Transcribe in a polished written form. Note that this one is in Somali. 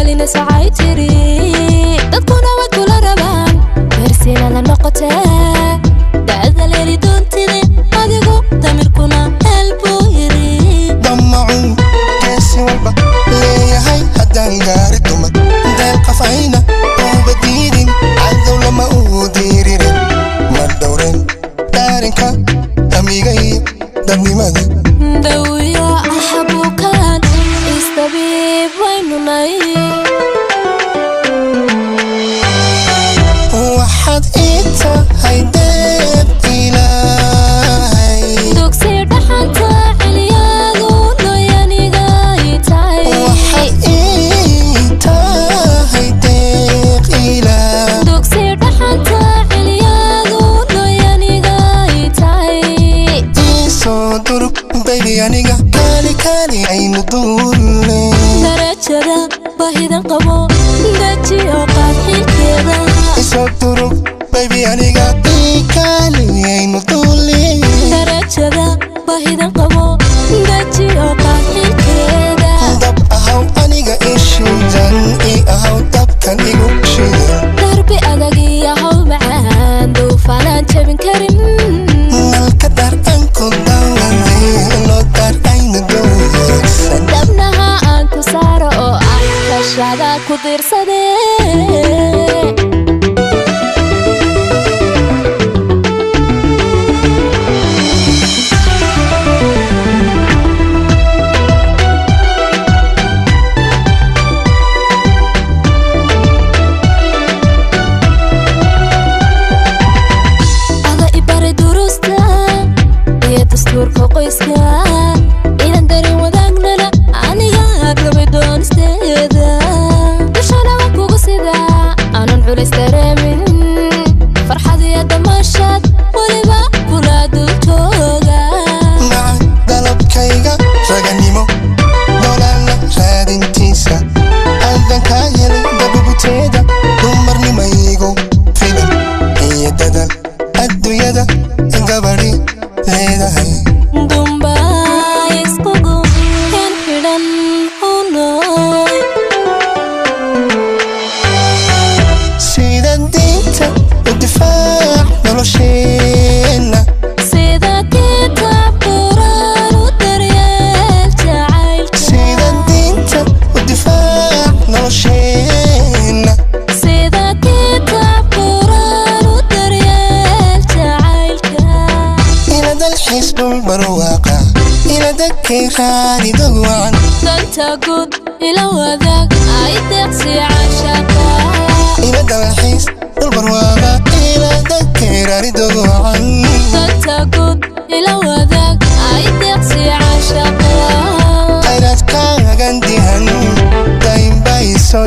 دالينا ساعي تري تكون وكل ربان مرسينا لنقطة دعذا ليلي دون تري أديقو دميركونا هلبو يري دمعو كيسي والبا ليه هاي هدان غاري دوما دال قفاينا وبديرين عذو لما أوديرين مردورين دارنكا أميغي دمي ماذا دويا أحبو كان استبيب وين ناي واحد إيتا هيدب إلهي دوكسير دحانتا عليادو نوياني غايتاي واحد إيتا هيدب إلهي دوكسير دحانتا عليادو نوياني غايتاي إيسو دروك بيبي أنيغا كالي كالي عينو دولي درجة باهدا قبو دجي أوقات حكيدا إيسو دروك بيبي أنيغا كالي عينو دولي درجة باهدا قبو دجي أوقات حكيدا دب أهو أنيغا إيشيدان إي أهو دب كان إيغو شيدان دربي أدقي يهو معان دوفانان جبن كريم الكدر أنكو داواني لو دار أين دوسن دبنها أنكو سارو أحكشادا كدير سدي دستورك qoyska inaan darin wadaagnana aniga aglabi doon isteeda dushana waan kugu sidaa aanan culays dareemin farxad iyo damaashaad weliba kula dul jooga maca dalabkayga raganimo dolaalla raadintiisa aldan kaa helay dababuteeda dumarnimaygu filan iyo dadal adduunyada gabadhi leedahay dumba iskugu hen xidhan hunoy sida diinta u difaac nolosheena sida kitaab quraan u daryeel jacaylka sida diinta u difaac nolosheena sida kitaab quraan u daryeel jacaylka ila dalxiis dhul barwaaqa ila dakay raani dawaan danta guud ila wadaag ay deeqsi cashaqa ila dalxiis dhul barwaaqa ila dakay raani dawaan danta guud ila wadaag ay deeqsi cashaqa khayraadkaagan dihan dayn bay soo